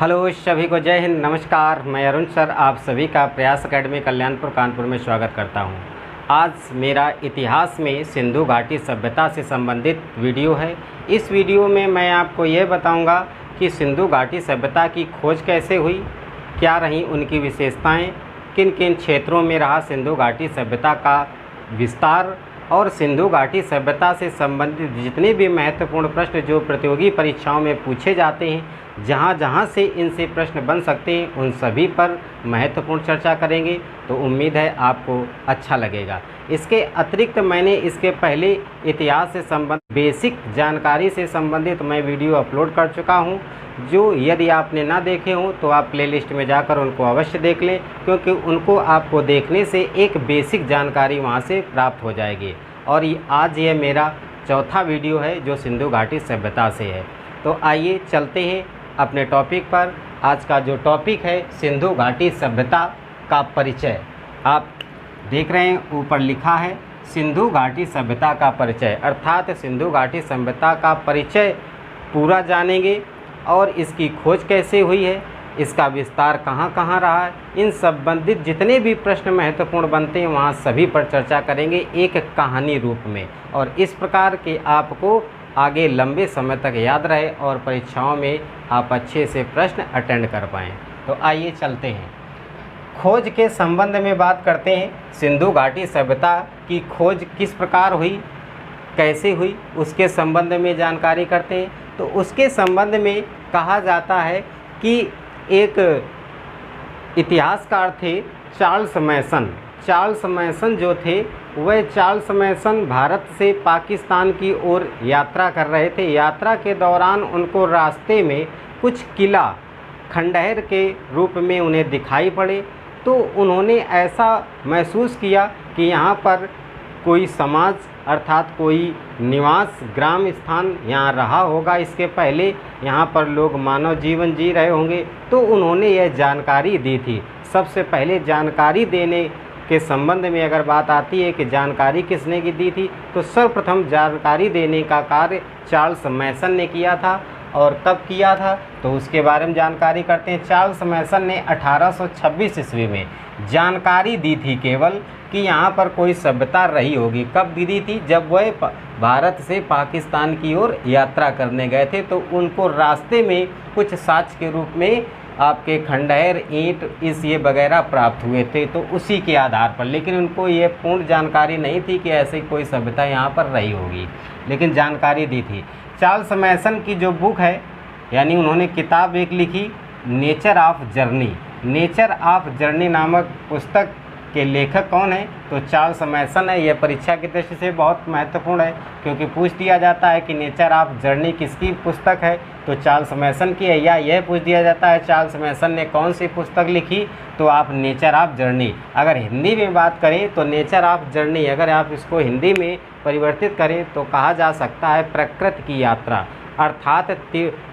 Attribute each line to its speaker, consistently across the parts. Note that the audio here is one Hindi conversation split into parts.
Speaker 1: हेलो सभी को जय हिंद, नमस्कार। मैं अरुण सर आप सभी का प्रयास एकेडमी कल्याणपुर कानपुर में स्वागत करता हूं। आज मेरा इतिहास में सिंधु घाटी सभ्यता से संबंधित वीडियो है। इस वीडियो में मैं आपको यह बताऊंगा कि सिंधु घाटी सभ्यता की खोज कैसे हुई, क्या रहीं उनकी विशेषताएं, किन किन क्षेत्रों में रहा सिंधु घाटी सभ्यता का विस्तार, और सिंधु घाटी सभ्यता से संबंधित जितने भी महत्वपूर्ण प्रश्न जो प्रतियोगी परीक्षाओं में पूछे जाते हैं, जहाँ जहाँ से इनसे प्रश्न बन सकते हैं, उन सभी पर महत्वपूर्ण चर्चा करेंगे। तो उम्मीद है आपको अच्छा लगेगा। इसके अतिरिक्त मैंने इसके पहले इतिहास से संबंधित बेसिक जानकारी से संबंधित मैं वीडियो अपलोड कर चुका हूँ, जो यदि आपने ना देखे हों तो आप प्लेलिस्ट में जाकर उनको अवश्य देख लें, क्योंकि उनको आपको देखने से एक बेसिक जानकारी वहाँ से प्राप्त हो जाएगी। और आज ये मेरा चौथा वीडियो है जो सिंधु घाटी सभ्यता से है। तो आइए चलते हैं अपने टॉपिक पर। आज का जो टॉपिक है सिंधु घाटी सभ्यता का परिचय। आप देख रहे हैं ऊपर लिखा है सिंधु घाटी सभ्यता का परिचय, अर्थात सिंधु घाटी सभ्यता का परिचय पूरा जानेंगे और इसकी खोज कैसे हुई है, इसका विस्तार कहाँ कहाँ रहा है, इन संबंधित जितने भी प्रश्न महत्वपूर्ण बनते हैं वहाँ सभी पर चर्चा करेंगे एक कहानी रूप में, और इस प्रकार के आपको आगे लंबे समय तक याद रहे और परीक्षाओं में आप अच्छे से प्रश्न अटेंड कर पाएँ। तो आइए चलते हैं, खोज के संबंध में बात करते हैं। सिंधु घाटी सभ्यता की खोज किस प्रकार हुई, कैसे हुई, उसके संबंध में जानकारी करते हैं। तो उसके संबंध में कहा जाता है कि एक इतिहासकार थे चार्ल्स मैसन। चार्ल्स मैसन जो थे वह चार्ल्स मैसन भारत से पाकिस्तान की ओर यात्रा कर रहे थे। यात्रा के दौरान उनको रास्ते में कुछ किला खंडहर के रूप में उन्हें दिखाई पड़े, तो उन्होंने ऐसा महसूस किया कि यहाँ पर कोई समाज अर्थात कोई निवास ग्राम स्थान यहाँ रहा होगा, इसके पहले यहाँ पर लोग मानव जीवन जी रहे होंगे। तो उन्होंने यह जानकारी दी थी। सबसे पहले जानकारी देने के संबंध में अगर बात आती है कि जानकारी किसने की दी थी, तो सर्वप्रथम जानकारी देने का कार्य चार्ल्स मैसन ने किया था। और कब किया था तो उसके बारे में जानकारी करते हैं। चार्ल्स मैसन ने 1826 ईस्वी में जानकारी दी थी केवल कि यहाँ पर कोई सभ्यता रही होगी। कब दी थी? जब वह भारत से पाकिस्तान की ओर यात्रा करने गए थे, तो उनको रास्ते में कुछ साक्ष्य के रूप में आपके खंडहर, ईंट, इस ये वगैरह प्राप्त हुए थे, तो उसी के आधार पर। लेकिन उनको ये पूर्ण जानकारी नहीं थी कि ऐसी कोई सभ्यता यहाँ पर रही होगी, लेकिन जानकारी दी थी। चार्ल्स मैसन की जो बुक है, यानी उन्होंने किताब एक लिखी, nature of journey. Nature of journey नामक पुस्तक के लेखक कौन है? तो चार्ल्स मैसन है। यह परीक्षा की दृष्टि से बहुत महत्वपूर्ण है, क्योंकि पूछ दिया जाता है कि नेचर ऑफ जर्नी किसकी पुस्तक है, तो चार्ल्स मैसन की है। या यह पूछ दिया जाता है चार्ल्स मैसन ने कौन सी पुस्तक लिखी, तो आप नेचर ऑफ जर्नी। अगर हिंदी में बात करें तो नेचर ऑफ जर्नी, अगर आप इसको हिंदी में परिवर्तित करें तो कहा जा सकता है प्रकृति की यात्रा। अर्थात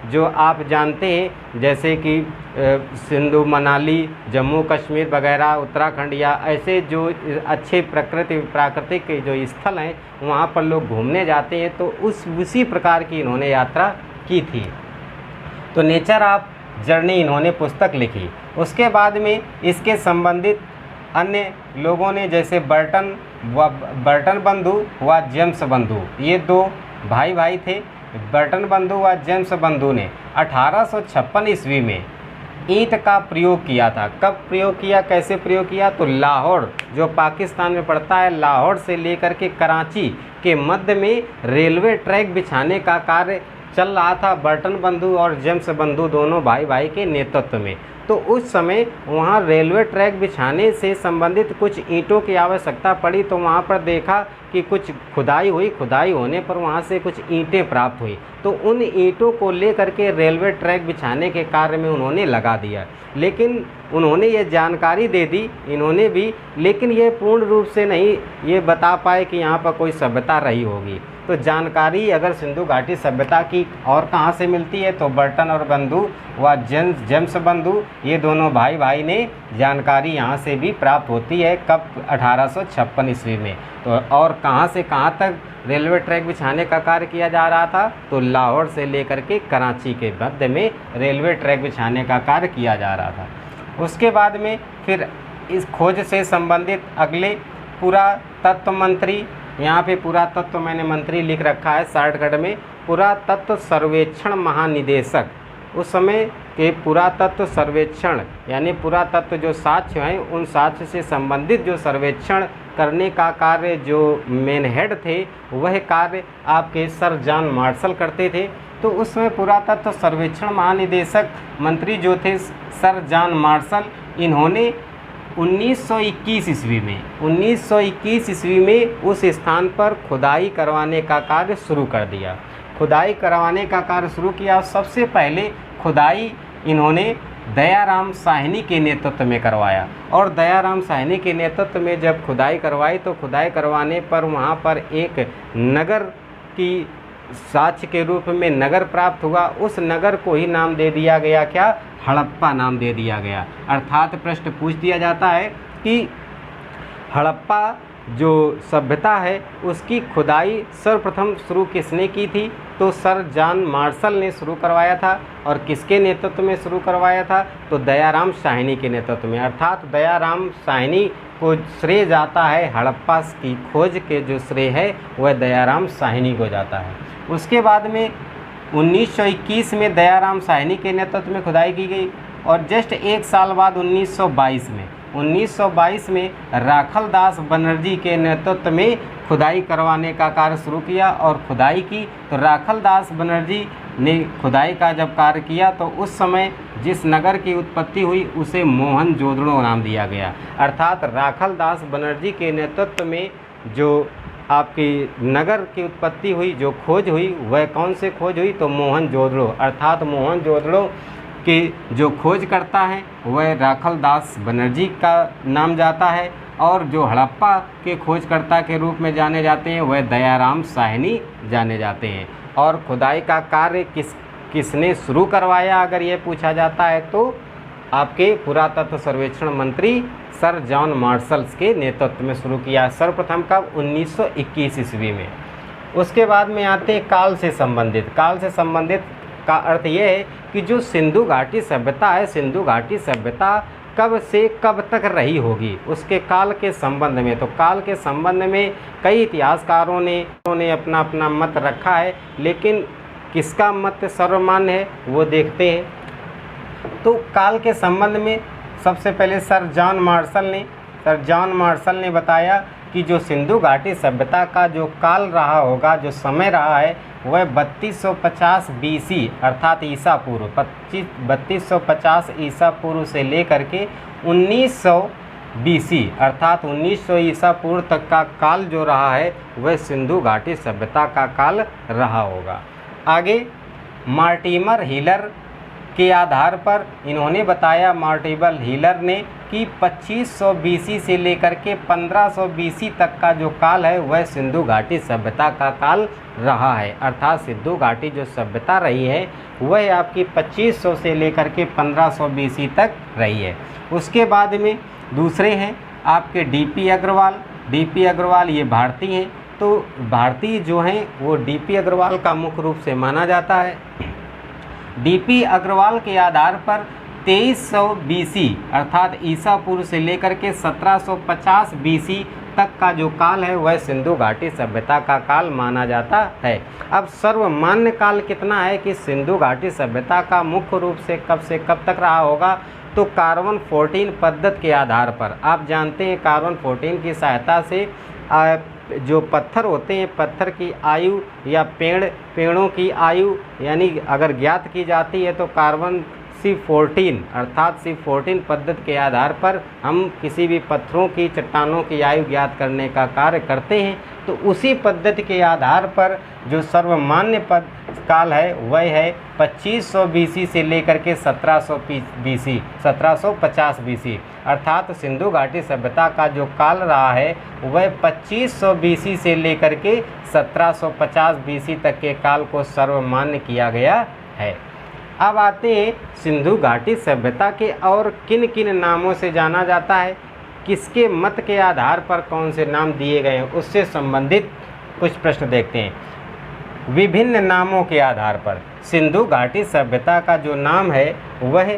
Speaker 1: जो आप जानते हैं जैसे कि सिंधु, मनाली, जम्मू कश्मीर वगैरह, उत्तराखंड, या ऐसे जो अच्छे प्राकृतिक जो स्थल हैं वहाँ पर लोग घूमने जाते हैं, तो उसी प्रकार की इन्होंने यात्रा की थी। तो नेचर ऑफ जर्नी इन्होंने पुस्तक लिखी। उसके बाद में इसके संबंधित अन्य लोगों ने, जैसे बर्टन बंधु व जेम्स बंधु, ये दो भाई थे। बर्टन बंधु व जेम्स बंधु ने 1856 ईस्वी में ईंट का प्रयोग किया था। कब प्रयोग किया, कैसे प्रयोग किया? तो लाहौर जो पाकिस्तान में पड़ता है, लाहौर से लेकर के कराची के मध्य में रेलवे ट्रैक बिछाने का कार्य चल रहा था बर्टन बंधु और जेम्स बंधु दोनों भाई के नेतृत्व में। तो उस समय वहाँ रेलवे ट्रैक बिछाने से संबंधित कुछ ईंटों की आवश्यकता पड़ी, तो वहाँ पर देखा कि कुछ खुदाई हुई। खुदाई होने पर वहाँ से कुछ ईंटें प्राप्त हुई, तो उन ईंटों को लेकर के रेलवे ट्रैक बिछाने के कार्य में उन्होंने लगा दिया। लेकिन उन्होंने ये जानकारी दे दी इन्होंने भी, लेकिन ये पूर्ण रूप से नहीं ये बता पाए कि यहाँ पर कोई सभ्यता रही होगी। तो जानकारी अगर सिंधु घाटी सभ्यता की और कहाँ से मिलती है, तो बर्टन और बंधु व जेम्स बंधु, ये दोनों भाई भाई ने जानकारी यहाँ से भी प्राप्त होती है। कब? 1856 ईस्वी में। तो और कहाँ से कहाँ तक रेलवे ट्रैक बिछाने का कार्य किया जा रहा था, तो लाहौर से लेकर के कराची के मध्य में रेलवे ट्रैक बिछाने का कार्य किया जा रहा था। उसके बाद में फिर इस खोज से संबंधित अगले पुरातत्व मंत्री, यहाँ पे पुरातत्व मैंने मंत्री लिख रखा है शॉर्टकट में, पुरातत्व सर्वेक्षण महानिदेशक। उस समय के पुरातत्व सर्वेक्षण यानी पुरातत्व जो साक्ष्य हैं, उन साक्ष्य से संबंधित जो सर्वेक्षण करने का कार्य जो मेन हेड थे, वह कार्य आपके सर जॉन मार्शल करते थे। तो उस समय पुरातत्व सर्वेक्षण महानिदेशक मंत्री जो थे सर जॉन मार्शल, इन्होंने 1921 ईस्वी में उस स्थान पर खुदाई करवाने का कार्य शुरू कर दिया। खुदाई करवाने का कार्य शुरू किया। सबसे पहले खुदाई इन्होंने दयाराम साहनी के नेतृत्व में करवाया, और दयाराम साहनी के नेतृत्व में जब खुदाई करवाई, तो खुदाई करवाने पर वहाँ पर एक नगर की साक्ष्य के रूप में नगर प्राप्त हुआ। उस नगर को ही नाम दे दिया गया, क्या? हड़प्पा नाम दे दिया गया। अर्थात प्रश्न पूछ दिया जाता है कि हड़प्पा जो सभ्यता है उसकी खुदाई सर्वप्रथम शुरू किसने की थी, तो सर जॉन मार्शल ने शुरू करवाया था। और किसके नेतृत्व में शुरू करवाया था, तो दयाराम साहनी के नेतृत्व में। अर्थात दयाराम साहनी को श्रेय जाता है, हड़प्पा की खोज के जो श्रेय है वह दयाराम साहनी को जाता है। उसके बाद में 1921 में दयाराम साहनी के नेतृत्व में खुदाई की गई, और जस्ट एक साल बाद 1922 में राखल दास बनर्जी के नेतृत्व में खुदाई करवाने का कार्य शुरू किया और खुदाई की। तो राखल दास बनर्जी ने खुदाई का जब कार्य किया, तो उस समय जिस नगर की उत्पत्ति हुई उसे मोहनजोदड़ो नाम दिया गया। अर्थात राखल दास बनर्जी के नेतृत्व में जो आपकी नगर की उत्पत्ति हुई, जो खोज हुई, वह कौन से खोज हुई, तो मोहनजोदड़ो। अर्थात मोहनजोदड़ो की जो खोज करता है वह राखल दास बनर्जी का नाम जाता है, और जो हड़प्पा के खोजकर्ता के रूप में जाने जाते हैं वह दयाराम साहनी जाने जाते हैं। और खुदाई का कार्य किसने शुरू करवाया, अगर ये पूछा जाता है, तो आपके पुरातत्व सर्वेक्षण मंत्री सर जॉन मार्शल्स के नेतृत्व में शुरू किया। सर्वप्रथम कब? 1921 ईस्वी में। उसके बाद में आते हैं काल से संबंधित। काल से संबंधित का अर्थ ये है कि जो सिंधु घाटी सभ्यता है, सिंधु घाटी सभ्यता कब से कब तक रही होगी, उसके काल के संबंध में। तो काल के संबंध में कई इतिहासकारों ने अपना अपना मत रखा है, लेकिन किसका मत सर्वमान्य है वो देखते हैं। तो काल के संबंध में सबसे पहले सर जॉन मार्शल ने बताया कि जो सिंधु घाटी सभ्यता का जो काल रहा होगा, जो समय रहा है, वह 3250 BC अर्थात ईसा पूर्व 3250 ईसा पूर्व से लेकर के 1900 BC अर्थात 1900 ईसा पूर्व तक का काल जो रहा है वह सिंधु घाटी सभ्यता का काल रहा होगा। आगे मार्टिमर हीलर के आधार पर इन्होंने बताया, मार्टिमर हीलर ने, कि 2500 BC से लेकर के 1500 BC तक का जो काल है वह सिंधु घाटी सभ्यता का काल रहा है। अर्थात सिंधु घाटी जो सभ्यता रही है वह आपकी 2500 से लेकर के 1500 BC तक रही है। उसके बाद में दूसरे हैं आपके DP अग्रवाल, ये भारतीय हैं। तो भारतीय जो हैं वो DP अग्रवाल का मुख्य रूप से माना जाता है। DP अग्रवाल के आधार पर 2300 BC अर्थात ईसा पूर्व से लेकर के 1750 BC तक का जो काल है वह सिंधु घाटी सभ्यता का काल माना जाता है। अब सर्वमान्य काल कितना है कि सिंधु घाटी सभ्यता का मुख्य रूप से कब तक रहा होगा, तो कार्बन 14 पद्धति के आधार पर। आप जानते हैं कार्बन 14 की सहायता से जो पत्थर होते हैं, पत्थर की आयु या पेड़ों की आयु यानी अगर ज्ञात की जाती है तो कार्बन C14 अर्थात C14 पद्धति के आधार पर हम किसी भी पत्थरों की, चट्टानों की आयु ज्ञात करने का कार्य करते हैं। तो उसी पद्धति के आधार पर जो सर्वमान्य काल है वह है 2500 BC से लेकर के 1700 BC 1750 BC, अर्थात सिंधु घाटी सभ्यता का जो काल रहा है वह 2500 BC से लेकर के 1750 BC तक के काल को सर्वमान्य किया गया है। अब आते हैं सिंधु घाटी सभ्यता के और किन किन नामों से जाना जाता है, किसके मत के आधार पर कौन से नाम दिए गए हैं, उससे संबंधित कुछ प्रश्न देखते हैं। विभिन्न नामों के आधार पर सिंधु घाटी सभ्यता का जो नाम है वह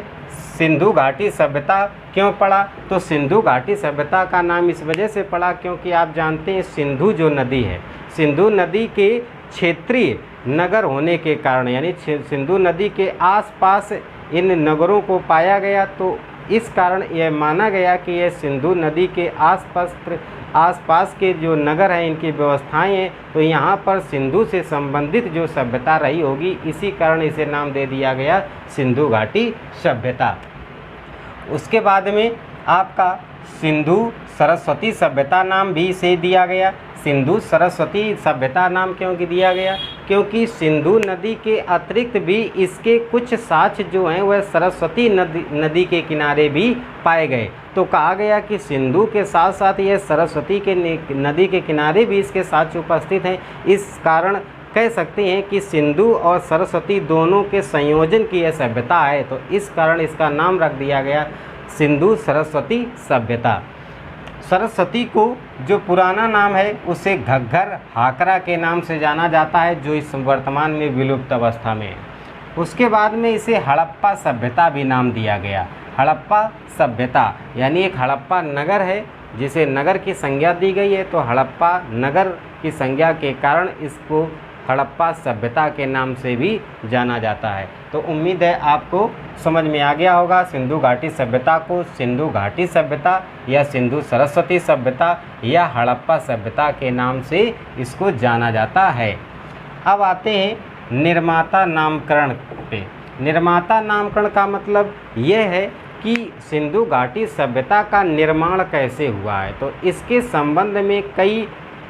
Speaker 1: सिंधु घाटी सभ्यता क्यों पड़ा, तो सिंधु घाटी सभ्यता का नाम इस वजह से पड़ा क्योंकि आप जानते हैं सिंधु जो नदी है, सिंधु नदी के क्षेत्रीय नगर होने के कारण, यानी सिंधु नदी के आसपास इन नगरों को पाया गया, तो इस कारण यह माना गया कि यह सिंधु नदी के आसपास के जो नगर हैं इनकी व्यवस्थाएं हैं, तो यहाँ पर सिंधु से संबंधित जो सभ्यता रही होगी, इसी कारण इसे नाम दे दिया गया सिंधु घाटी सभ्यता। उसके बाद में आपका सिंधु सरस्वती सभ्यता नाम भी इसे दिया गया। सिंधु सरस्वती सभ्यता नाम क्यों दिया गया, क्योंकि सिंधु नदी के अतिरिक्त भी इसके कुछ साक्ष्य जो हैं वह सरस्वती नदी के किनारे भी पाए गए, तो कहा गया कि सिंधु के साथ साथ यह सरस्वती के नदी के किनारे भी इसके साक्ष्य उपस्थित हैं। इस कारण कह सकते हैं कि सिंधु और सरस्वती दोनों के संयोजन की यह सभ्यता है, तो इस कारण इसका नाम रख दिया गया सिंधु सरस्वती सभ्यता। सरस्वती को जो पुराना नाम है उसे घग्गर हाकरा के नाम से जाना जाता है, जो इस वर्तमान में विलुप्त अवस्था में है। उसके बाद में इसे हड़प्पा सभ्यता भी नाम दिया गया। हड़प्पा सभ्यता यानी एक हड़प्पा नगर है जिसे नगर की संज्ञा दी गई है, तो हड़प्पा नगर की संज्ञा के कारण इसको हड़प्पा सभ्यता के नाम से भी जाना जाता है। तो उम्मीद है आपको समझ में आ गया होगा सिंधु घाटी सभ्यता को सिंधु घाटी सभ्यता या सिंधु सरस्वती सभ्यता या हड़प्पा सभ्यता के नाम से इसको जाना जाता है। अब आते हैं निर्माता नामकरण पे। निर्माता नामकरण का मतलब यह है कि सिंधु घाटी सभ्यता का निर्माण कैसे हुआ है, तो इसके संबंध में कई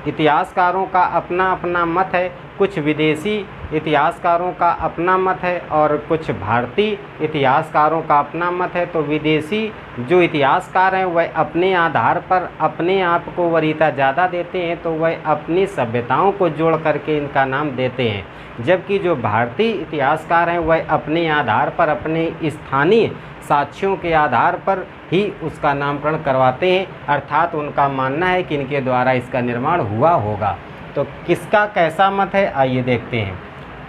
Speaker 1: इतिहासकारों का अपना अपना मत है। कुछ विदेशी इतिहासकारों का अपना मत है और कुछ भारतीय इतिहासकारों का अपना मत है। तो विदेशी जो इतिहासकार हैं वह अपने आधार पर अपने आप को वरीयता ज़्यादा देते हैं, तो वह अपनी सभ्यताओं को जोड़ करके इनका नाम देते हैं, जबकि जो भारतीय इतिहासकार हैं वह अपने आधार पर अपने स्थानीय साक्ष्यों के आधार पर ही उसका नामकरण करवाते हैं, अर्थात उनका मानना है कि इनके द्वारा इसका निर्माण हुआ होगा। तो किसका कैसा मत है आइए देखते हैं।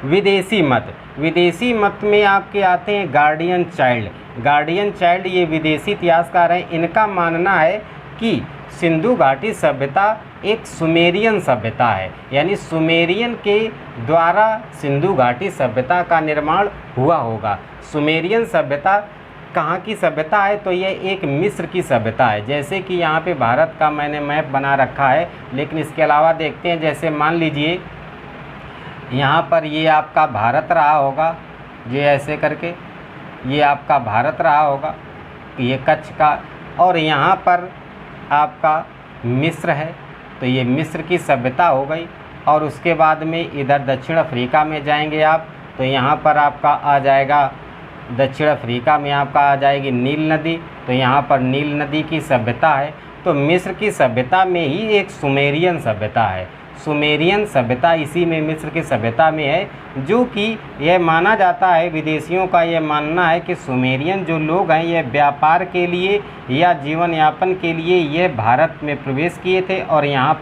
Speaker 1: विदेशी मत। विदेशी मत में आपके आते हैं गार्डियन चाइल्ड। गार्डियन चाइल्ड ये विदेशी इतिहासकार हैं। इनका मानना है कि सिंधु घाटी सभ्यता एक सुमेरियन सभ्यता है, यानी सुमेरियन के द्वारा सिंधु घाटी सभ्यता का निर्माण हुआ होगा। सुमेरियन सभ्यता कहाँ की सभ्यता है, तो ये एक मिस्र की सभ्यता है। जैसे कि यहाँ पे भारत का मैंने मैप बना रखा है, लेकिन इसके अलावा देखते हैं, जैसे मान लीजिए यहाँ पर ये आपका भारत रहा होगा, ये ऐसे करके ये आपका भारत रहा होगा, ये कच्छ का, और यहाँ पर आपका मिस्र है, तो ये मिस्र की सभ्यता हो गई। और उसके बाद में इधर दक्षिण अफ्रीका में जाएंगे आप, तो यहाँ पर आपका आ जाएगा दक्षिण अफ्रीका में आपका आ जाएगी नील नदी, तो यहाँ पर नील नदी की सभ्यता है। तो मिस्र की सभ्यता में ही एक सुमेरियन सभ्यता है। सुमेरियन सभ्यता इसी में मिस्र की सभ्यता में है, जो कि यह माना जाता है, विदेशियों का यह मानना है कि सुमेरियन जो लोग हैं ये व्यापार के लिए या जीवन यापन के लिए ये भारत में प्रवेश किए थे, और यहाँ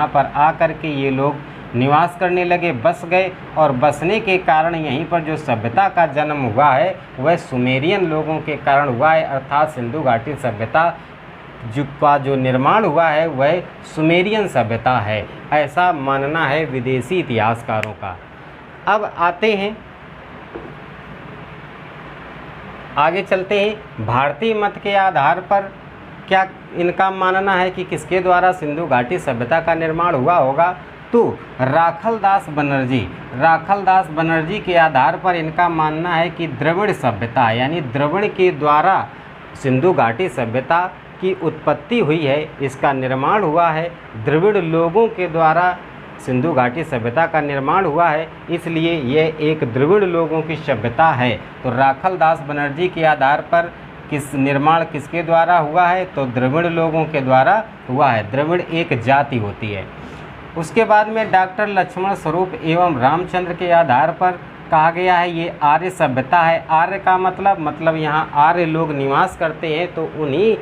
Speaker 1: पर आकर के ये लोग निवास करने लगे, बस गए, और बसने के कारण यहीं पर जो सभ्यता का जन्म हुआ है वह सुमेरियन लोगों के कारण हुआ है, अर्थात सिंधु घाटी सभ्यता का जो निर्माण हुआ है वह सुमेरियन सभ्यता है, ऐसा मानना है विदेशी इतिहासकारों का। अब आते हैं आगे चलते हैं। भारतीय मत के आधार पर क्या इनका मानना है कि किसके द्वारा सिंधु घाटी सभ्यता का निर्माण हुआ होगा, तो राखलदास बनर्जी के आधार पर इनका मानना है कि द्रविड़ सभ्यता यानी द्रविड़ के द्वारा सिंधु घाटी सभ्यता की उत्पत्ति हुई है, इसका निर्माण हुआ है। द्रविड़ लोगों के द्वारा सिंधु घाटी सभ्यता का निर्माण हुआ है, इसलिए यह एक द्रविड़ लोगों की सभ्यता है। तो राखलदास बनर्जी के आधार पर किस निर्माण किसके द्वारा हुआ है, तो द्रविड़ लोगों के द्वारा हुआ है। द्रविड़ एक जाति होती है। उसके बाद में डॉक्टर लक्ष्मण स्वरूप एवं रामचंद्र के आधार पर कहा गया है ये आर्य सभ्यता है। आर्य का मतलब यहाँ आर्य लोग निवास करते हैं, तो उन्हीं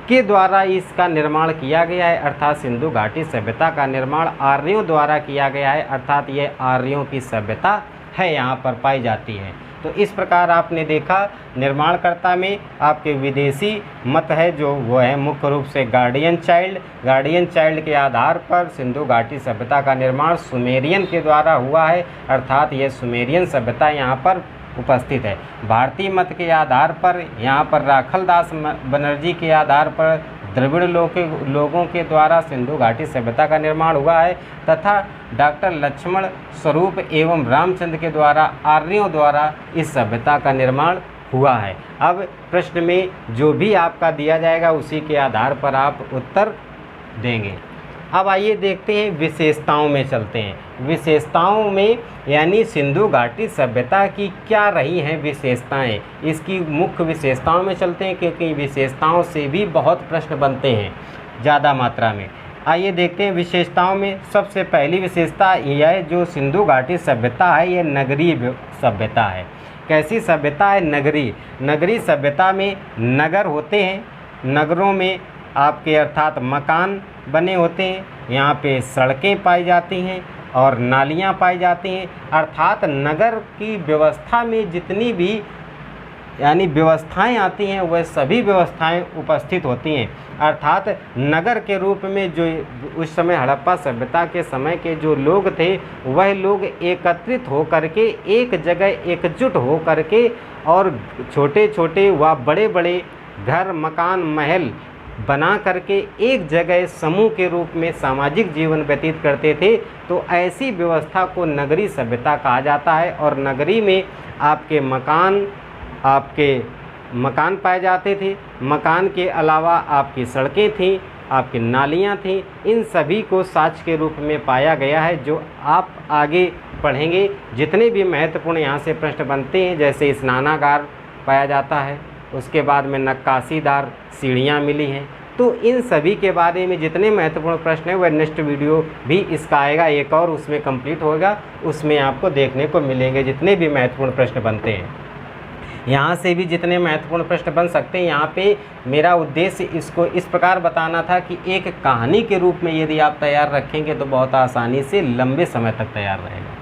Speaker 1: के द्वारा इसका निर्माण किया गया है, अर्थात सिंधु घाटी सभ्यता का निर्माण आर्यों द्वारा किया गया है, अर्थात ये आर्यों की सभ्यता है, यहाँ पर पाई जाती है। तो इस प्रकार आपने देखा निर्माणकर्ता में आपके विदेशी मत है जो वो है मुख्य रूप से गार्डियन चाइल्ड के आधार पर सिंधु घाटी सभ्यता का निर्माण सुमेरियन के द्वारा हुआ है, अर्थात ये सुमेरियन सभ्यता यहाँ पर उपस्थित है। भारतीय मत के आधार पर यहाँ पर राखलदास बनर्जी के आधार पर द्रविड़ लोगों के द्वारा सिंधु घाटी सभ्यता का निर्माण हुआ है, तथा डॉक्टर लक्ष्मण स्वरूप एवं रामचंद्र के द्वारा आर्यों द्वारा इस सभ्यता का निर्माण हुआ है। अब प्रश्न में जो भी आपका दिया जाएगा उसी के आधार पर आप उत्तर देंगे। अब आइए देखते हैं विशेषताओं में चलते हैं। विशेषताओं में यानी सिंधु घाटी सभ्यता की क्या रही हैं विशेषताएं, इसकी मुख्य विशेषताओं में चलते हैं, क्योंकि विशेषताओं से भी बहुत प्रश्न बनते हैं ज़्यादा मात्रा में। आइए देखते हैं विशेषताओं में। सबसे पहली विशेषता यह है जो सिंधु घाटी सभ्यता है ये नगरीय सभ्यता है। कैसी सभ्यता है? नगरीय सभ्यता में नगर होते हैं, नगरों में आपके अर्थात मकान बने होते हैं, यहाँ पे सड़कें पाई जाती हैं और नालियाँ पाई जाती हैं, अर्थात नगर की व्यवस्था में जितनी भी यानी व्यवस्थाएं आती हैं वह सभी व्यवस्थाएं उपस्थित होती हैं। अर्थात नगर के रूप में जो उस समय हड़प्पा सभ्यता के समय के जो लोग थे वह लोग एकत्रित हो करके एक जगह एकजुट हो करके और छोटे छोटे व बड़े बड़े घर मकान महल बना करके एक जगह समूह के रूप में सामाजिक जीवन व्यतीत करते थे। तो ऐसी व्यवस्था को नगरीय सभ्यता कहा जाता है। और नगरी में आपके मकान पाए जाते थे, मकान के अलावा आपकी सड़कें थीं, आपकी नालियाँ थीं, इन सभी को साक्ष्य के रूप में पाया गया है, जो आप आगे पढ़ेंगे। जितने भी महत्वपूर्ण यहाँ से प्रश्न बनते हैं, जैसे स्नानागार पाया जाता है, उसके बाद में नक्काशीदार सीढ़ियाँ मिली हैं, तो इन सभी के बारे में जितने महत्वपूर्ण प्रश्न हैं वह नेक्स्ट वीडियो भी इसका आएगा, एक और उसमें कंप्लीट होगा, उसमें आपको देखने को मिलेंगे जितने भी महत्वपूर्ण प्रश्न बनते हैं। यहाँ से भी जितने महत्वपूर्ण प्रश्न बन सकते हैं। यहाँ पे मेरा उद्देश्य इसको इस प्रकार बताना था कि एक कहानी के रूप में यदि आप तैयार रखेंगे तो बहुत आसानी से लंबे समय तक तैयार रहेगा।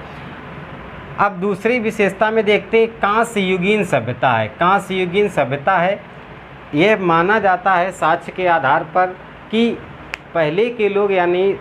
Speaker 1: अब दूसरी विशेषता में देखते हैं कांस्य युगीन सभ्यता है। कांस्य युगीन सभ्यता है, यह माना जाता है साक्ष्य के आधार पर कि पहले के लोग यानी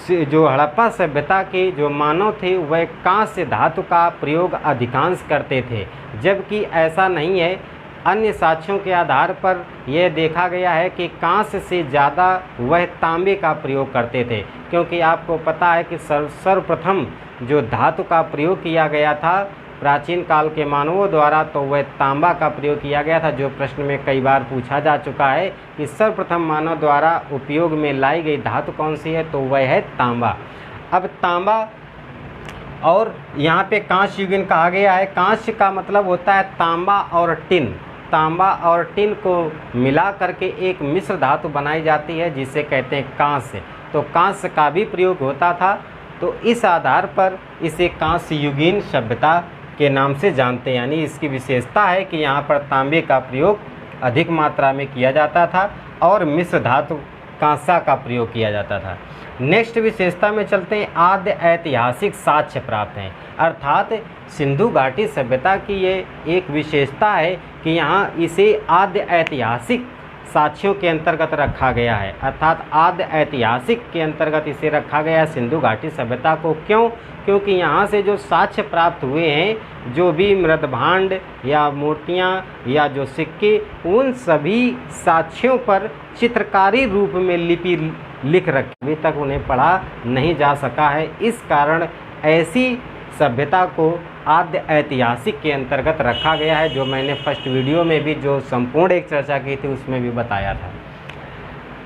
Speaker 1: जो हड़प्पा सभ्यता के जो मानव थे वह कांस्य धातु का प्रयोग अधिकांश करते थे, जबकि ऐसा नहीं है। अन्य साक्ष्यों के आधार पर यह देखा गया है कि कांस्य से ज़्यादा वह तांबे का प्रयोग करते थे, क्योंकि आपको पता है कि सर्वप्रथम जो धातु का प्रयोग किया गया था प्राचीन काल के मानवों द्वारा, तो वह तांबा का प्रयोग किया गया था, जो प्रश्न में कई बार पूछा जा चुका है कि सर्वप्रथम मानव द्वारा उपयोग में लाई गई धातु कौन सी है, तो वह है तांबा। अब तांबा और यहाँ पे कांस्य युगीन कहा गया है। कांस्य का मतलब होता है तांबा और टिन। तांबा और टिन को मिला करके एक मिश्र धातु बनाई जाती है जिसे कहते हैं कांस्य। तो कांस्य का भी प्रयोग होता था, तो इस आधार पर इसे कांस्य युगीन सभ्यता के नाम से जानते हैं। यानी इसकी विशेषता है कि यहाँ पर तांबे का प्रयोग अधिक मात्रा में किया जाता था और मिश्र धातु कांसा का प्रयोग किया जाता था। नेक्स्ट विशेषता में चलते हैं। आद्य ऐतिहासिक साक्ष्य प्राप्त हैं, अर्थात सिंधु घाटी सभ्यता की ये एक विशेषता है कि यहाँ इसे आद्य ऐतिहासिक साक्ष्यों के अंतर्गत रखा गया है, अर्थात आद्य ऐतिहासिक के अंतर्गत इसे रखा गया है सिंधु घाटी सभ्यता को। क्यों? क्योंकि यहाँ से जो साक्ष्य प्राप्त हुए हैं, जो भी मृदभांड या मूर्तियाँ या जो सिक्के, उन सभी साक्ष्यों पर चित्रकारी रूप में लिपि लिख रखी, अभी तक उन्हें पढ़ा नहीं जा सका है। इस कारण ऐसी सभ्यता को आद्य ऐतिहासिक के अंतर्गत रखा गया है, जो मैंने फर्स्ट वीडियो में भी जो संपूर्ण एक चर्चा की थी उसमें भी बताया था।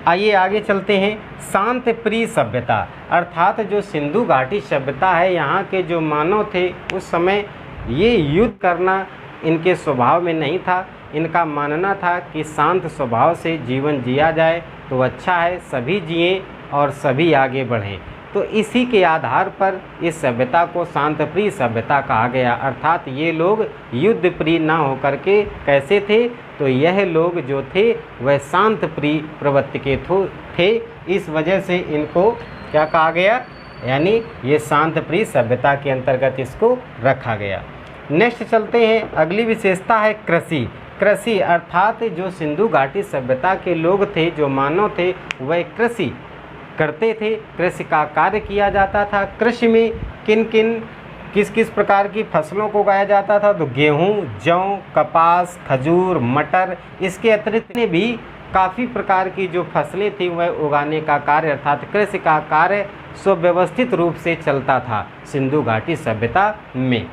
Speaker 1: आइए आगे चलते हैं। शांत प्रिय सभ्यता, अर्थात जो सिंधु घाटी सभ्यता है, यहाँ के जो मानव थे उस समय ये युद्ध करना इनके स्वभाव में नहीं था। इनका मानना था कि शांत स्वभाव से जीवन जिया जाए तो अच्छा है, सभी जिएं और सभी आगे बढ़ें। तो इसी के आधार पर इस सभ्यता को शांत प्रिय सभ्यता कहा गया, अर्थात ये लोग युद्ध प्रिय ना होकर के कैसे थे, तो यह लोग जो थे वह शांत प्रिय प्रवृत्ति के थे। इस वजह से इनको क्या कहा गया, यानी ये शांत प्रिय सभ्यता के अंतर्गत इसको रखा गया। नेक्स्ट चलते हैं, अगली विशेषता है कृषि। कृषि अर्थात जो सिंधु घाटी सभ्यता के लोग थे, जो मानव थे, वह कृषि करते थे, कृषि का कार्य किया जाता था। कृषि में किस किस प्रकार की फसलों को उगाया जाता था, तो गेहूँ, जौ, कपास, खजूर, मटर, इसके अतिरिक्त भी काफ़ी प्रकार की जो फसलें थी वह उगाने का कार्य अर्थात कृषि का कार्य सुव्यवस्थित रूप से चलता था सिंधु घाटी सभ्यता में।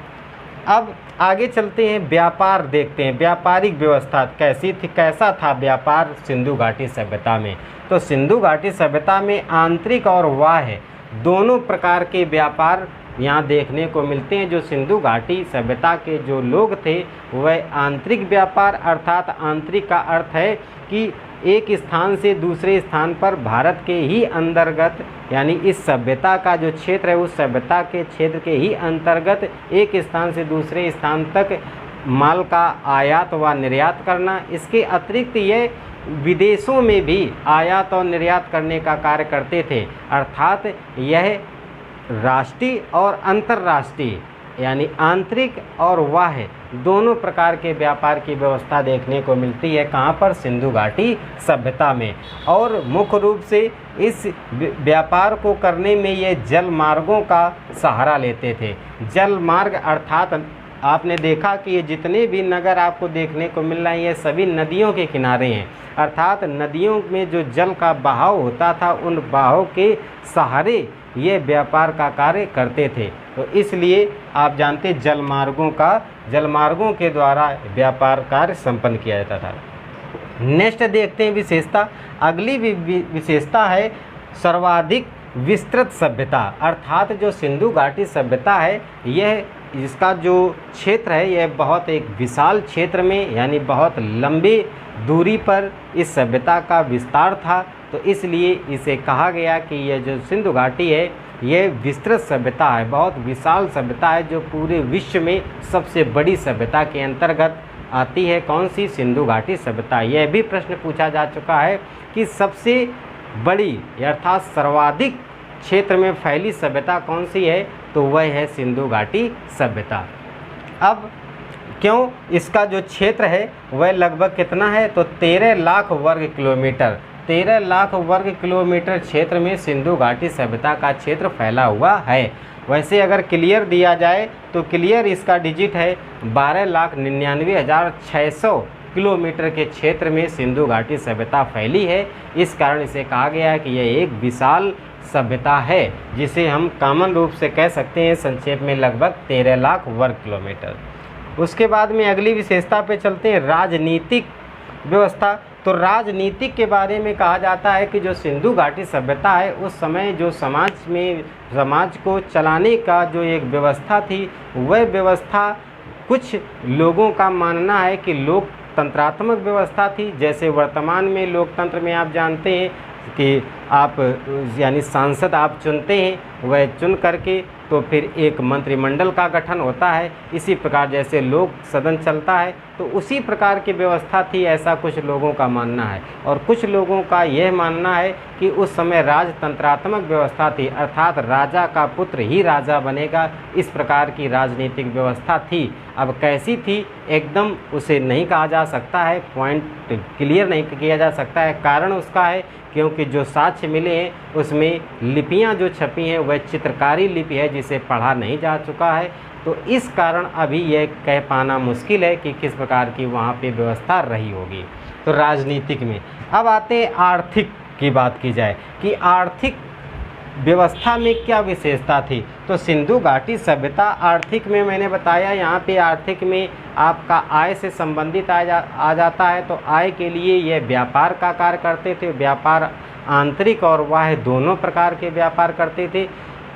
Speaker 1: अब आगे चलते हैं, व्यापार देखते हैं। व्यापारिक व्यवस्था कैसी थी, कैसा था व्यापार सिंधु घाटी सभ्यता में, तो सिंधु घाटी सभ्यता में आंतरिक और बाह्य दोनों प्रकार के व्यापार यहाँ देखने को मिलते हैं। जो सिंधु घाटी सभ्यता के जो लोग थे वह आंतरिक व्यापार, अर्थात आंतरिक का अर्थ है कि एक स्थान से दूसरे स्थान पर भारत के ही अंतर्गत, यानी इस सभ्यता का जो क्षेत्र है उस सभ्यता के क्षेत्र के ही अंतर्गत एक स्थान से दूसरे स्थान तक माल का आयात व निर्यात करना। इसके अतिरिक्त ये विदेशों में भी आयात और निर्यात करने का कार्य करते थे, अर्थात यह राष्ट्रीय और अंतर्राष्ट्रीय यानी आंतरिक और बाह्य दोनों प्रकार के व्यापार की व्यवस्था देखने को मिलती है। कहाँ पर, सिंधु घाटी सभ्यता में। और मुख्य रूप से इस व्यापार को करने में ये जल मार्गों का सहारा लेते थे। जल मार्ग अर्थात आपने देखा कि ये जितने भी नगर आपको देखने को मिल रहे हैं ये सभी नदियों के किनारे हैं, अर्थात नदियों में जो जल का बहाव होता था उन बहाव के सहारे ये व्यापार का कार्य करते थे। तो इसलिए आप जानते जलमार्गों के द्वारा व्यापार कार्य संपन्न किया जाता था। नेक्स्ट देखते हैं विशेषता। अगली विशेषता है सर्वाधिक विस्तृत सभ्यता, अर्थात जो सिंधु घाटी सभ्यता है यह इसका जो क्षेत्र है यह बहुत एक विशाल क्षेत्र में यानी बहुत लंबी दूरी पर इस सभ्यता का विस्तार था। तो इसलिए इसे कहा गया कि यह जो सिंधु घाटी है यह विस्तृत सभ्यता है, बहुत विशाल सभ्यता है जो पूरे विश्व में सबसे बड़ी सभ्यता के अंतर्गत आती है। कौन सी, सिंधु घाटी सभ्यता। यह भी प्रश्न पूछा जा चुका है कि सबसे बड़ी अर्थात सर्वाधिक क्षेत्र में फैली सभ्यता कौन सी है, तो वह है सिंधु घाटी सभ्यता। अब क्यों, इसका जो क्षेत्र है वह लगभग कितना है, तो 13 लाख वर्ग किलोमीटर। 13 लाख वर्ग किलोमीटर क्षेत्र में सिंधु घाटी सभ्यता का क्षेत्र फैला हुआ है। वैसे अगर क्लियर दिया जाए तो क्लियर इसका डिजिट है 12,99,600 किलोमीटर के क्षेत्र में सिंधु घाटी सभ्यता फैली है। इस कारण इसे कहा गया है कि यह एक विशाल सभ्यता है जिसे हम कॉमन रूप से कह सकते हैं संक्षेप में लगभग 13 लाख वर्ग किलोमीटर। उसके बाद में अगली विशेषता पे चलते हैं, राजनीतिक व्यवस्था। तो राजनीतिक के बारे में कहा जाता है कि जो सिंधु घाटी सभ्यता है उस समय जो समाज को चलाने का जो एक व्यवस्था थी वह व्यवस्था कुछ लोगों का मानना है कि लोकतंत्रात्मक व्यवस्था थी। जैसे वर्तमान में लोकतंत्र में आप जानते हैं कि आप यानी सांसद आप चुनते हैं, वह चुन करके तो फिर एक मंत्रिमंडल का गठन होता है। इसी प्रकार जैसे लोक सदन चलता है तो उसी प्रकार की व्यवस्था थी, ऐसा कुछ लोगों का मानना है। और कुछ लोगों का यह मानना है कि उस समय राजतंत्रात्मक व्यवस्था थी, अर्थात राजा का पुत्र ही राजा बनेगा, इस प्रकार की राजनीतिक व्यवस्था थी। अब कैसी थी एकदम उसे नहीं कहा जा सकता है, पॉइंट क्लियर नहीं किया जा सकता है। कारण उसका है क्योंकि जो साक्ष्य मिले हैं उसमें लिपियां जो छपी हैं वह चित्रकारी लिपि है जिसे पढ़ा नहीं जा चुका है। तो इस कारण अभी यह कह पाना मुश्किल है कि किस प्रकार की वहाँ पे व्यवस्था रही होगी। तो राजनीतिक में अब आते हैं आर्थिक की बात की जाए कि आर्थिक व्यवस्था में क्या विशेषता थी? तो सिंधु घाटी सभ्यता आर्थिक में मैंने बताया, यहाँ पे आर्थिक में आपका आय से संबंधित आ जाता है। तो आय के लिए ये व्यापार का कार्य करते थे। व्यापार आंतरिक और बाह्य दोनों प्रकार के व्यापार करते थे,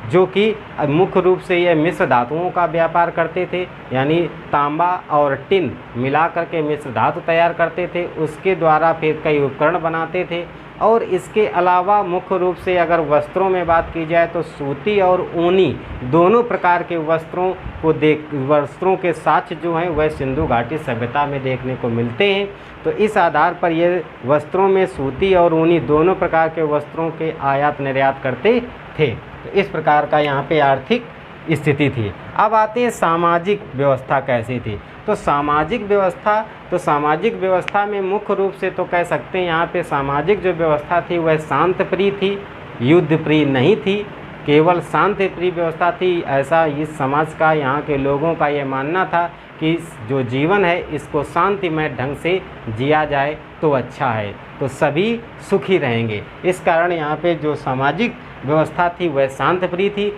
Speaker 1: जो कि मुख्य रूप से ये मिश्र धातुओं का व्यापार करते थे, यानी तांबा और टिन मिला करके मिश्र धातु तैयार करते थे। उसके द्वारा फिर कई उपकरण बनाते थे। और इसके अलावा मुख्य रूप से अगर वस्त्रों में बात की जाए तो सूती और ऊनी दोनों प्रकार के वस्त्रों के साक्ष्य जो हैं वह सिंधु घाटी सभ्यता में देखने को मिलते हैं। तो इस आधार पर ये वस्त्रों में सूती और ऊनी दोनों प्रकार के वस्त्रों के आयात निर्यात करते थे। तो इस प्रकार का यहाँ पे आर्थिक स्थिति थी। अब आते हैं सामाजिक व्यवस्था कैसी थी। तो सामाजिक व्यवस्था में मुख्य रूप से तो कह सकते हैं यहाँ पे सामाजिक जो व्यवस्था थी वह शांत प्रिय थी, युद्ध प्रिय नहीं थी, केवल शांत प्रिय व्यवस्था थी। ऐसा इस समाज का, यहाँ के लोगों का ये मानना था कि जो जीवन है इसको शांतिमय ढंग से जिया जाए तो अच्छा है, तो सभी सुखी रहेंगे। इस कारण यहाँ पे जो सामाजिक व्यवस्था थी वह शांत प्रिय थी।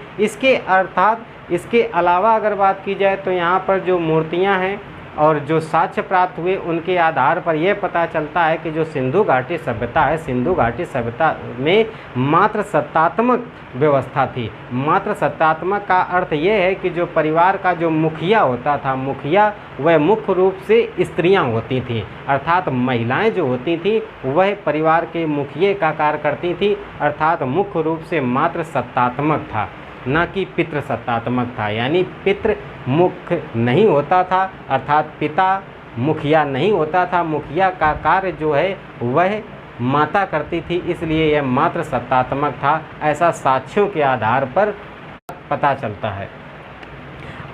Speaker 1: इसके अलावा अगर बात की जाए तो यहाँ पर जो मूर्तियाँ हैं और जो साक्ष्य प्राप्त हुए उनके आधार पर यह पता चलता है कि जो सिंधु घाटी सभ्यता है, सिंधु घाटी सभ्यता में मात्र सत्तात्मक व्यवस्था थी। मात्र सत्तात्मक का अर्थ यह है कि जो परिवार का जो मुखिया होता था, मुखिया वह मुख्य रूप से स्त्रियां होती थीं, अर्थात महिलाएं जो होती थीं वह परिवार के मुखिए का कार्य करती थी। अर्थात मुख्य रूप से मात्र सत्तात्मक था, ना कि पितृ सत्तात्मक था। यानी पितृ मुख्य नहीं होता था, अर्थात पिता मुखिया नहीं होता था। मुखिया का कार्य जो है वह माता करती थी, इसलिए यह मात्र सत्तात्मक था। ऐसा साक्ष्यों के आधार पर पता चलता है।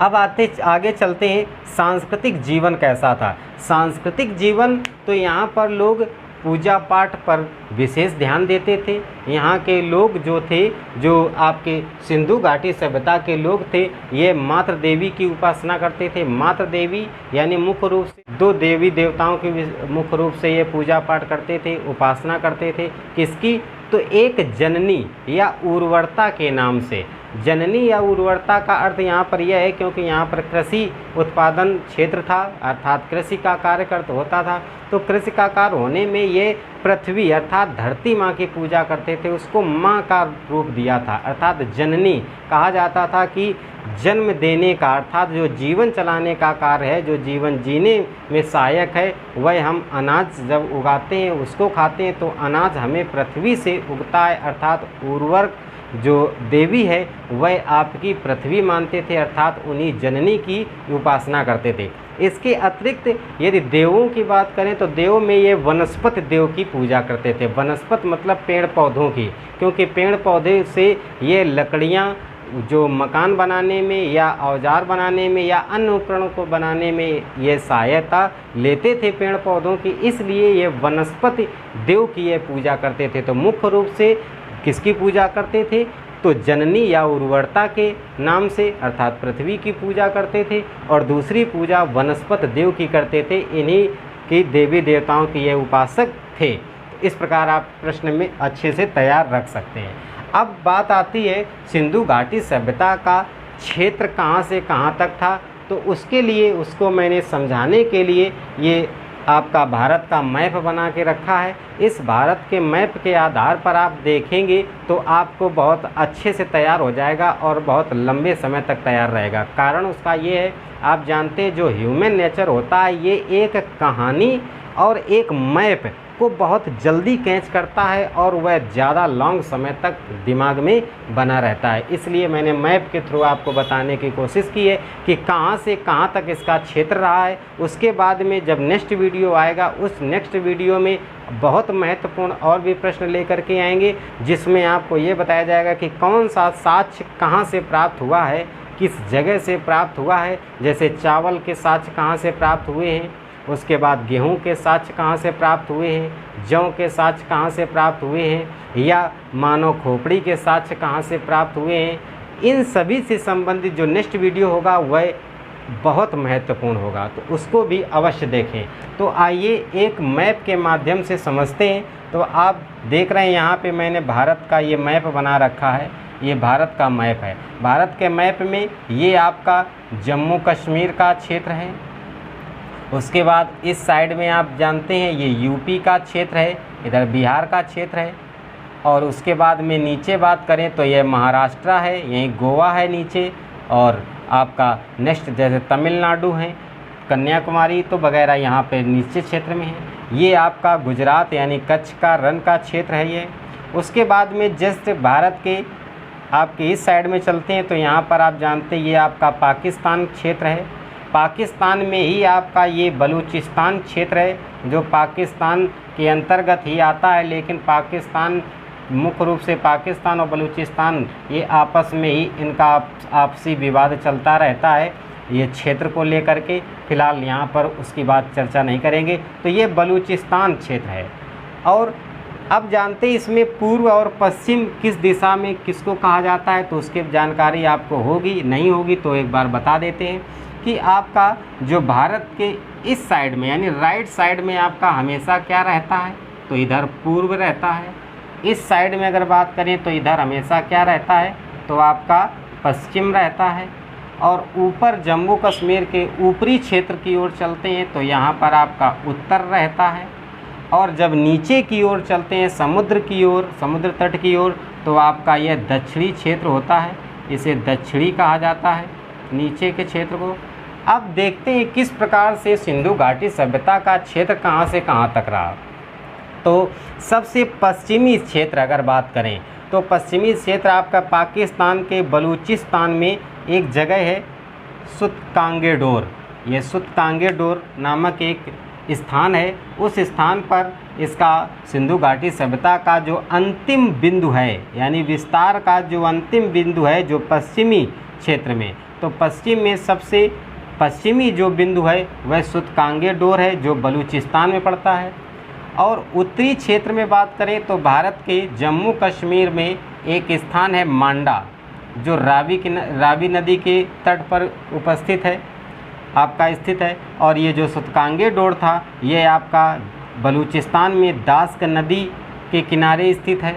Speaker 1: अब आगे चलते हैं, सांस्कृतिक जीवन कैसा था। सांस्कृतिक जीवन तो यहाँ पर लोग पूजा पाठ पर विशेष ध्यान देते थे। यहाँ के लोग जो थे, जो आपके सिंधु घाटी सभ्यता के लोग थे, ये मातृ देवी की उपासना करते थे। मातृ देवी यानी मुख्य रूप से दो देवी देवताओं की मुख्य रूप से ये पूजा पाठ करते थे, उपासना करते थे। किसकी? तो एक जननी या उर्वरता के नाम से। जननी या उर्वरता का अर्थ यहाँ पर यह है क्योंकि यहाँ पर कृषि उत्पादन क्षेत्र था, अर्थात कृषि का कार्य होता था। तो कृषि का कार्य होने में ये पृथ्वी अर्थात धरती माँ की पूजा करते थे, उसको माँ का रूप दिया था। अर्थात जननी कहा जाता था कि जन्म देने का, अर्थात जो जीवन चलाने का कार्य है, जो जीवन जीने में सहायक है, वह हम अनाज जब उगाते हैं उसको खाते हैं। तो अनाज हमें पृथ्वी से उगता है, अर्थात उर्वरक जो देवी है वह आपकी पृथ्वी मानते थे, अर्थात उन्हीं जननी की उपासना करते थे। इसके अतिरिक्त यदि देवों की बात करें तो देव में ये वनस्पति देव की पूजा करते थे। वनस्पति मतलब पेड़ पौधों की, क्योंकि पेड़ पौधे से ये लकड़ियाँ जो मकान बनाने में या औजार बनाने में या अन्य उपकरणों को बनाने में ये सहायता लेते थे पेड़ पौधों की, इसलिए ये वनस्पति देव की ये पूजा करते थे। तो मुख्य रूप से किसकी पूजा करते थे? तो जननी या उर्वरता के नाम से, अर्थात पृथ्वी की पूजा करते थे, और दूसरी पूजा वनस्पति देव की करते थे। इन्हीं की देवी देवताओं के ये उपासक थे। इस प्रकार आप प्रश्न में अच्छे से तैयार रख सकते हैं। अब बात आती है सिंधु घाटी सभ्यता का क्षेत्र कहाँ से कहाँ तक था। तो उसके लिए, उसको मैंने समझाने के लिए ये आपका भारत का मैप बना के रखा है। इस भारत के मैप के आधार पर आप देखेंगे तो आपको बहुत अच्छे से तैयार हो जाएगा और बहुत लंबे समय तक तैयार रहेगा। कारण उसका ये है, आप जानते हैं जो ह्यूमन नेचर होता है ये एक कहानी और एक मैप को बहुत जल्दी कैच करता है और वह ज़्यादा लॉन्ग समय तक दिमाग में बना रहता है। इसलिए मैंने मैप के थ्रू आपको बताने की कोशिश की है कि कहाँ से कहाँ तक इसका क्षेत्र रहा है। उसके बाद में जब नेक्स्ट वीडियो आएगा, उस नेक्स्ट वीडियो में बहुत महत्वपूर्ण और भी प्रश्न लेकर के आएंगे, जिसमें आपको ये बताया जाएगा कि कौन सा साक्ष्य कहाँ से प्राप्त हुआ है, किस जगह से प्राप्त हुआ है। जैसे चावल के साक्ष्य कहाँ से प्राप्त हुए हैं, उसके बाद गेहूं के साक्ष्य कहाँ से प्राप्त हुए हैं, जौ के साक्ष्य कहाँ से प्राप्त हुए हैं, या मानव खोपड़ी के साक्ष्य कहाँ से प्राप्त हुए हैं। इन सभी से संबंधित जो नेक्स्ट वीडियो होगा वह बहुत महत्वपूर्ण होगा, तो उसको भी अवश्य देखें। तो आइए एक मैप के माध्यम से समझते हैं। तो आप देख रहे हैं यहाँ पे मैंने भारत का ये मैप बना रखा है, ये भारत का मैप है। भारत के मैप में ये आपका जम्मू कश्मीर का क्षेत्र है। उसके बाद इस साइड में आप जानते हैं ये यूपी का क्षेत्र है, इधर बिहार का क्षेत्र है। और उसके बाद में नीचे बात करें तो ये महाराष्ट्र है, यहीं गोवा है नीचे, और आपका नेक्स्ट जैसे तमिलनाडु है, कन्याकुमारी तो वगैरह यहाँ पे नीचे क्षेत्र में है। ये आपका गुजरात यानी कच्छ का रण का क्षेत्र है ये। उसके बाद में जस्ट भारत के आपके इस साइड में चलते हैं तो यहाँ पर आप जानते हैं ये आपका पाकिस्तान क्षेत्र है। पाकिस्तान में ही आपका ये बलूचिस्तान क्षेत्र है जो पाकिस्तान के अंतर्गत ही आता है, लेकिन पाकिस्तान मुख्य रूप से पाकिस्तान और बलूचिस्तान ये आपस में ही इनका आपसी विवाद चलता रहता है ये क्षेत्र को लेकर के। फ़िलहाल यहाँ पर उसकी बात चर्चा नहीं करेंगे। तो ये बलूचिस्तान क्षेत्र है। और अब जानते हैं इसमें पूर्व और पश्चिम किस दिशा में किसको कहा जाता है, तो उसकी जानकारी आपको होगी, नहीं होगी तो एक बार बता देते हैं कि आपका जो भारत के इस साइड में यानी राइट साइड में आपका हमेशा क्या रहता है, तो इधर पूर्व रहता है। इस साइड में अगर बात करें तो इधर हमेशा क्या रहता है, तो आपका पश्चिम रहता है। और ऊपर जम्मू कश्मीर के ऊपरी क्षेत्र की ओर चलते हैं तो यहाँ पर आपका उत्तर रहता है। और जब नीचे की ओर चलते हैं समुद्र की ओर, समुद्र तट की ओर, तो आपका यह दक्षिणी क्षेत्र होता है, इसे दक्षिणी कहा जाता है नीचे के क्षेत्र को। अब देखते हैं किस प्रकार से सिंधु घाटी सभ्यता का क्षेत्र कहाँ से कहाँ तक रहा। तो सबसे पश्चिमी क्षेत्र अगर बात करें तो पश्चिमी क्षेत्र आपका पाकिस्तान के बलूचिस्तान में एक जगह है सुतकांगेडोर। ये सुतकांगेडोर नामक एक स्थान है। उस स्थान पर इसका सिंधु घाटी सभ्यता का जो अंतिम बिंदु है यानी विस्तार का जो अंतिम बिंदु है जो पश्चिमी क्षेत्र में, तो पश्चिम में सबसे पश्चिमी जो बिंदु है वह सुतकांगेडोर है जो बलूचिस्तान में पड़ता है। और उत्तरी क्षेत्र में बात करें तो भारत के जम्मू कश्मीर में एक स्थान है मांडा जो रावी नदी के तट पर उपस्थित है, आपका स्थित है। और ये जो सुतकांगेडोर था ये आपका बलूचिस्तान में दास्क नदी के किनारे स्थित है।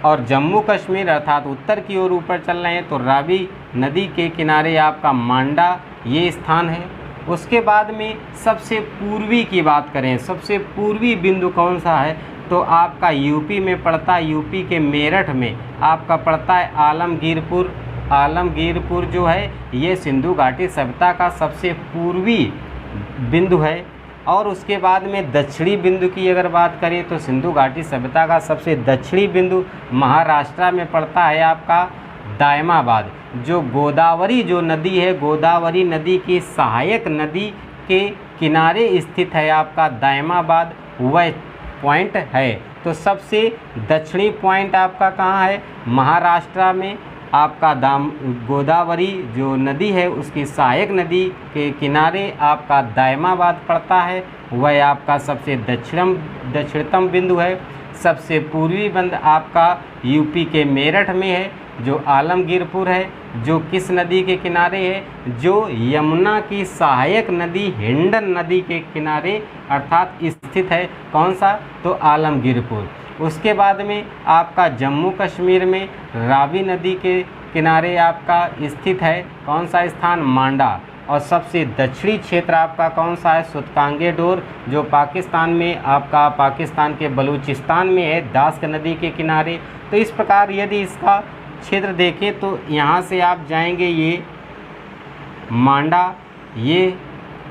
Speaker 1: और जम्मू कश्मीर अर्थात उत्तर की ओर ऊपर चल रहे हैं तो रावी नदी के किनारे आपका मांडा ये स्थान है। उसके बाद में सबसे पूर्वी की बात करें, सबसे पूर्वी बिंदु कौन सा है, तो आपका यूपी में पड़ता है, यूपी के मेरठ में आपका पड़ता है आलमगीरपुर। आलमगीरपुर जो है ये सिंधु घाटी सभ्यता का सबसे पूर्वी बिंदु है। और उसके बाद में दक्षिणी बिंदु की अगर बात करें तो सिंधु घाटी सभ्यता का सबसे दक्षिणी बिंदु महाराष्ट्र में पड़ता है आपका दायमाबाद, जो गोदावरी जो नदी है, गोदावरी नदी की सहायक नदी के किनारे स्थित है आपका दायमाबाद, वह पॉइंट है। तो सबसे दक्षिणी पॉइंट आपका कहाँ है, महाराष्ट्र में आपका गोदावरी जो नदी है उसकी सहायक नदी के किनारे आपका दायमाबाद पड़ता है, वह आपका सबसे दक्षिणतम बिंदु है। सबसे पूर्वी बिंदु आपका यूपी के मेरठ में है जो आलमगीरपुर है, जो किस नदी के किनारे है, जो यमुना की सहायक नदी हिंडन नदी के किनारे अर्थात स्थित है। कौन सा, तो आलमगीरपुर। उसके बाद में आपका जम्मू कश्मीर में रावी नदी के किनारे आपका स्थित है कौन सा स्थान, मांडा। और सबसे दक्षिणी क्षेत्र आपका कौन सा है, सुतकांगेडोर, जो पाकिस्तान में आपका पाकिस्तान के बलूचिस्तान में है, दास्क नदी के किनारे। तो इस प्रकार यदि इसका क्षेत्र देखें तो यहाँ से आप जाएंगे ये मांडा ये,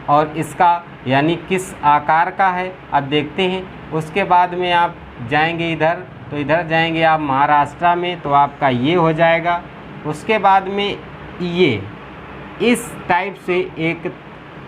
Speaker 1: और इसका यानी किस आकार का है अब देखते हैं। उसके बाद में आप जाएंगे इधर, तो इधर जाएंगे आप महाराष्ट्र में तो आपका ये हो जाएगा। उसके बाद में ये इस टाइप से एक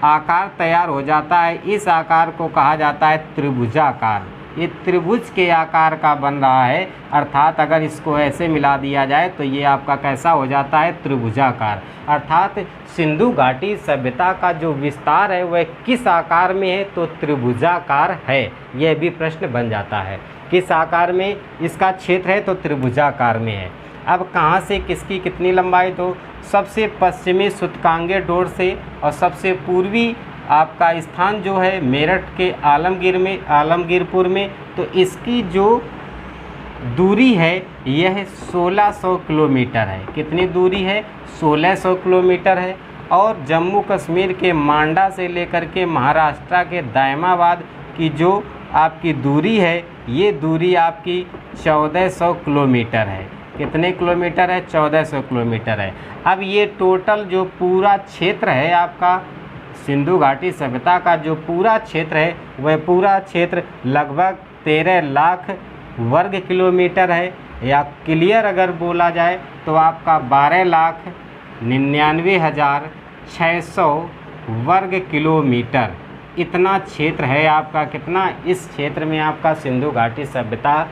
Speaker 1: आकार तैयार हो जाता है। इस आकार को कहा जाता है त्रिभुजाकार। ये त्रिभुज के आकार का बन रहा है, अर्थात अगर इसको ऐसे मिला दिया जाए तो ये आपका कैसा हो जाता है, त्रिभुजाकार। अर्थात सिंधु घाटी सभ्यता का जो विस्तार है वह किस आकार में है, तो त्रिभुजाकार है। यह भी प्रश्न बन जाता है, किस आकार में इसका क्षेत्र है, तो त्रिभुजाकार में है। अब कहाँ से किसकी कितनी लंबाई, तो सबसे पश्चिमी सुतकांगेडोर से और सबसे पूर्वी आपका स्थान जो है मेरठ के आलमगीरपुर में, तो इसकी जो दूरी है यह 1600 किलोमीटर है। कितनी दूरी है? 1600 किलोमीटर है। और जम्मू कश्मीर के मांडा से लेकर के महाराष्ट्र के दायमाबाद की जो आपकी दूरी है, ये दूरी आपकी 1400 किलोमीटर है। कितने किलोमीटर है? 1400 किलोमीटर है। अब ये टोटल जो पूरा क्षेत्र है आपका सिंधु घाटी सभ्यता का जो पूरा क्षेत्र है, वह पूरा क्षेत्र लगभग 13 लाख वर्ग किलोमीटर है, या क्लियर अगर बोला जाए तो आपका 12,99,600 वर्ग किलोमीटर इतना क्षेत्र है आपका। कितना? इस क्षेत्र में आपका सिंधु घाटी सभ्यता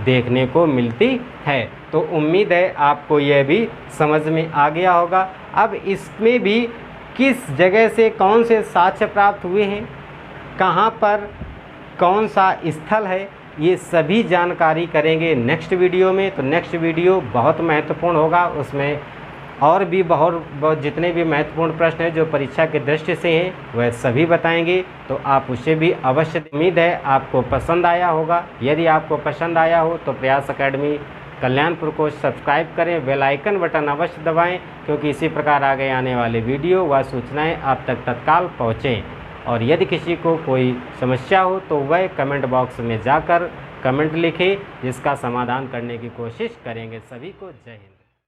Speaker 1: देखने को मिलती है। तो उम्मीद है आपको यह भी समझ में आ गया होगा। अब इसमें भी किस जगह से कौन से साक्ष्य प्राप्त हुए हैं, कहाँ पर कौन सा स्थल है, ये सभी जानकारी करेंगे नेक्स्ट वीडियो में। तो नेक्स्ट वीडियो बहुत महत्वपूर्ण होगा, उसमें और भी बहुत जितने भी महत्वपूर्ण प्रश्न हैं जो परीक्षा की दृष्टि से हैं वह सभी बताएंगे, तो आप उसे भी अवश्य। उम्मीद है आपको पसंद आया होगा। यदि आपको पसंद आया हो तो प्रयास अकेडमी कल्याणपुर को सब्सक्राइब करें, बेल आइकन बटन अवश्य दबाएं, क्योंकि इसी प्रकार आगे आने वाले वीडियो व सूचनाएं आप तक तत्काल पहुँचें। और यदि किसी को कोई समस्या हो तो वह कमेंट बॉक्स में जाकर कमेंट लिखें, जिसका समाधान करने की कोशिश करेंगे। सभी को जय हिंद।